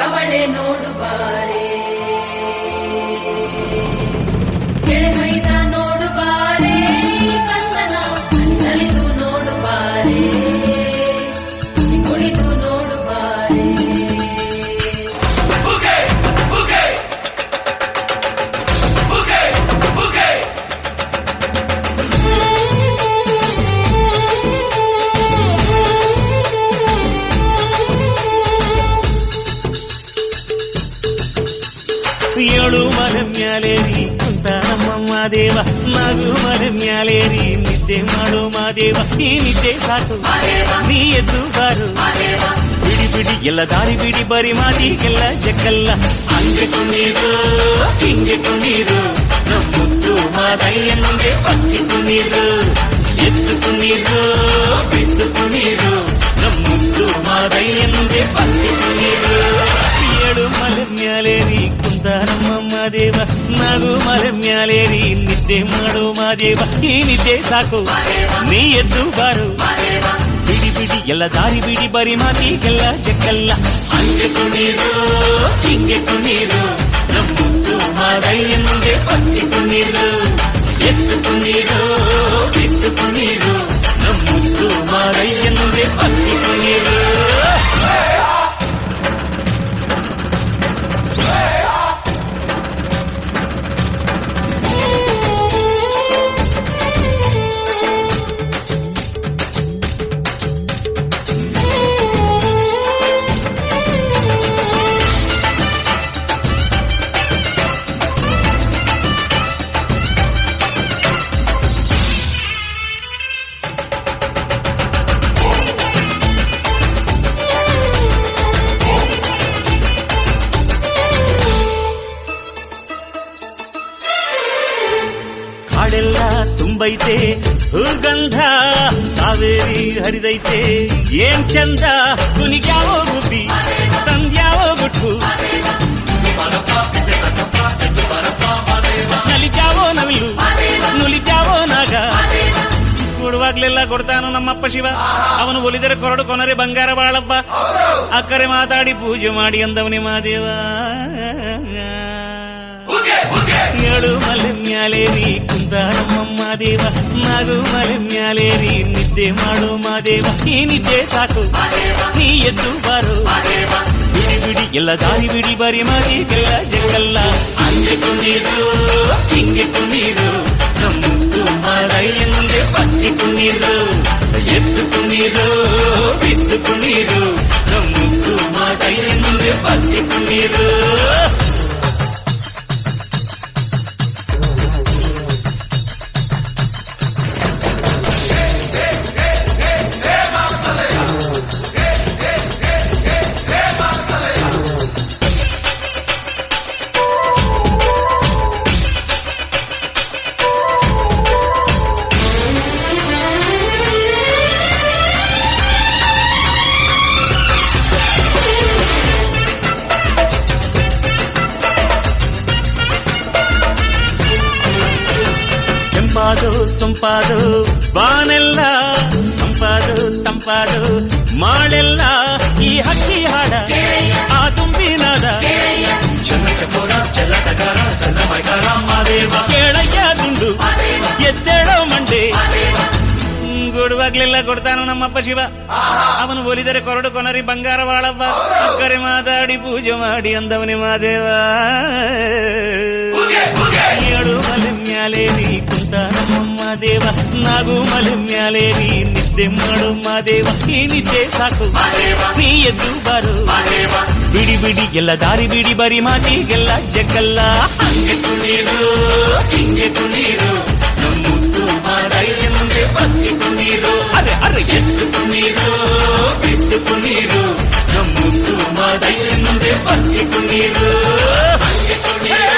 ಕವಳೆ ನೋಡು ಬಾರೆ ಕೆಳಮೈದ ನೋಡು ಬಾರೆ ಕಂದನ ನಲಿದು ನೋಡು ಬಾರೆ ಕುಣಿದು ನೋಡು ಬಾರೆ ಏಳು ಮಲೆ ಮ್ಯಾಲೇರಿ ಕುಂತ ನಮ್ಮ ಮಾದೇವ ನಗು ಮಲೆ ಮ್ಯಾಲೇರಿ ನಿದ್ದೆ ಮಾಡು ಮಾದೇವ ಈ ನಿದ್ದೆ ಸಾಕು ನೀ ಎದ್ದು ಬಾರು ಬಿಡಿ ಬಿಡಿ ಎಲ್ಲ ದಾರಿ ಬಿಡಿ ಬರಿ ಮಾತಿಗೆಲ್ಲ ಜಕ್ಕಲ್ಲ ಹಂಗೆ ಕುಣೀರು ಹಿಂಗೆ ಕುಣೀರು ನಮ್ಮುದ್ದು ಮಾದಯ್ಯನಿಗೆ ಪಕ್ಕಿ ಕುಣೀರು ಎದ್ದು ಕುಣೀರು ಬಿದ್ದು ಕುಣೀರು ನಮ್ಮುದ್ದು ಮಾದಯ್ಯನಿಗೆ ಪಕ್ಕಿ ಕುಣೀರು ಏಳು ಮಲೆ ಮ್ಯಾಲೇರಿ ಕುಂತ ನಮ್ಮ ಮಾದೇವ ನಗು ಮಲೆ ಮ್ಯಾಲೇರಿ ನಿದ್ದೆ ಮಾಡು ಮಾದೇವ ಈ ನಿದ್ದೆ ಸಾಕು ನೀ ಎದ್ದು ಬಾರು ಬಿಡಿ ಬಿಡಿ ಎಲ್ಲ ದಾರಿ ಬಿಡಿ ಬರಿ ಮಾತಿಗೆಲ್ಲ ಜಕ್ಕಲ್ಲ ಹಂಗೆ ಕುಣೀರು ಹಿಂಗೆ ಕುಣೀರು ನಮ್ಮುದ್ದು ಮಾದಯ್ಯನಿಗೆ ಪಕ್ಕಿ ಕುಣೀರು ಎದ್ದು ಕುಣೀರು ಬಿದ್ದು ಕುಣೀರು ನಮ್ಮುದ್ದು ಮಾದಯ್ಯನಿಗೆ ಪಕ್ಕಿ ಕುಣೀರು ಕಾಡೆಲ್ಲ ತುಂಬೈತೆ ಹೂಗಂಧ ಕಾವೇರಿ ಹರಿದೈತೆ ಏನ್ ಚಂದ ಕುನಿಗ್ಯಾವೋ ಗುಬ್ಬಿ ತಂದ್ಯಾವೋ ಗುಟ್ಟು ನಲಿಜಾವೋ ನವಿಲು ನುಲಿಜಾವೋ ನಾಗ ಕೊಡುವಾಗ್ಲೆಲ್ಲ ಕೊಡ್ತಾನು ನಮ್ಮಪ್ಪ ಶಿವ ಅವನು ಒಲಿದರೆ ಕೊರಡು ಕೊನರೆ ಬಂಗಾರ ಬಾಳಪ್ಪ ಅಕ್ಕರೆ ಮಾತಾಡಿ ಪೂಜೆ ಮಾಡಿ ಅಂದವನೇ ಮಾದೇವ ಏಳು ಮಲೆ ಮ್ಯಾಲೇರಿ ಕುಂತ ನಮ್ಮ ಮಾದೇವ ನಗು ಮಲೆ ಮ್ಯಾಲೇರಿ ನಿದ್ದೆ ಮಾಡು ಮಾದೇವ ಈ ನಿದ್ದೆ ಸಾಕು ನೀ ಎದ್ದು ಬಾರು ಬಿಡಿ ಬಿಡಿ ಎಲ್ಲ ದಾರಿ ಬಿಡಿ ಬರಿ ಮಾತಿಗೆಲ್ಲ ಜಕ್ಕಲ್ಲ ಹಂಗೆ ಕುಣೀರು ಹಿಂಗೆ ಕುಣೀರು ನಮ್ಮುದ್ದು ಮಾದಯ್ಯನಿಗೆ ಪಕ್ಕಿ ಕುಣೀರು ಎದ್ದು ಕುಣೀರು ಬಿದ್ದು ಕುಣೀರು ನಮ್ಮುದ್ದು ಮಾದಯ್ಯನಿಗೆ ಪಕ್ಕಿ ಕುಣೀರು ತಂಪಾದು ಸೊಂಪಾದು ಬಾನೆಲ್ಲ ತಂಪಾದು ತಂಪಾದು ಮಾಳೆಲ್ಲ ಈ ಹಕ್ಕಿ ಹಾಡ ಆ ತುಂಬಿನಾದ ಚನ್ನ ಚಕೋರ ಚೆಲ್ಲಟಗಾರ ಚನ್ನ ಮೈಕಾರ ಮಾದೇವ ಕೇಳಯ್ಯ ದುಂಡು ಎದ್ದೇಳೋ ಮಂಡೆ ಕೊಡುವಾಗ್ಲೆಲ್ಲ ಕೊಡ್ತಾನು ನಮ್ಮಪ್ಪ ಶಿವ ಅವನು ಒಲಿದರೆ ಕೊರಡು ಕೊನರಿ ಬಂಗಾರ ಬಾಳಪ್ಪ ಅಕ್ಕರೆ ಮಾತಾಡಿ ಪೂಜೆ ಮಾಡಿ ಅಂದವನೇ ಮಾದೇವ ಏಳು ಮಲೆ ಮ್ಯಾಲೇರಿ ಕುಂತ ನಮ್ಮ ಮಾದೇವ ನಗು ಮಲೆ ಮ್ಯಾಲೇರಿ ನಿದ್ದೆ ಮಾಡು ಮಾದೇವ ಈ ನಿದ್ದೆ ಸಾಕು ನೀ ಎದ್ದು ಬಾರು ಬಿಡಿ ಬಿಡಿ ಎಲ್ಲ ದಾರಿ ಬಿಡಿ ಬರಿ ಮಾತಿಗೆಲ್ಲ ಜಕ್ಕಲ್ಲ ಹಂಗೆ ಕುಣೀರು ಹಿಂಗೆ ಕುಣೀರು ನಮ್ಮುದ್ದು ಮಾದಯ್ಯನಿಗೆ ಪಕ್ಕಿ ಕುಣೀರು ಅರೆ ಅರೆ ಎದ್ದು ಕುಣೀರು ಬಿದ್ದು ಕುಣೀರು ನಮ್ಮುದ್ದು ಮಾದಯ್ಯನಿಗೆ ಪಕ್ಕಿ ಕುಣೀರು ಹಂಗೆ ಕುಣೀರು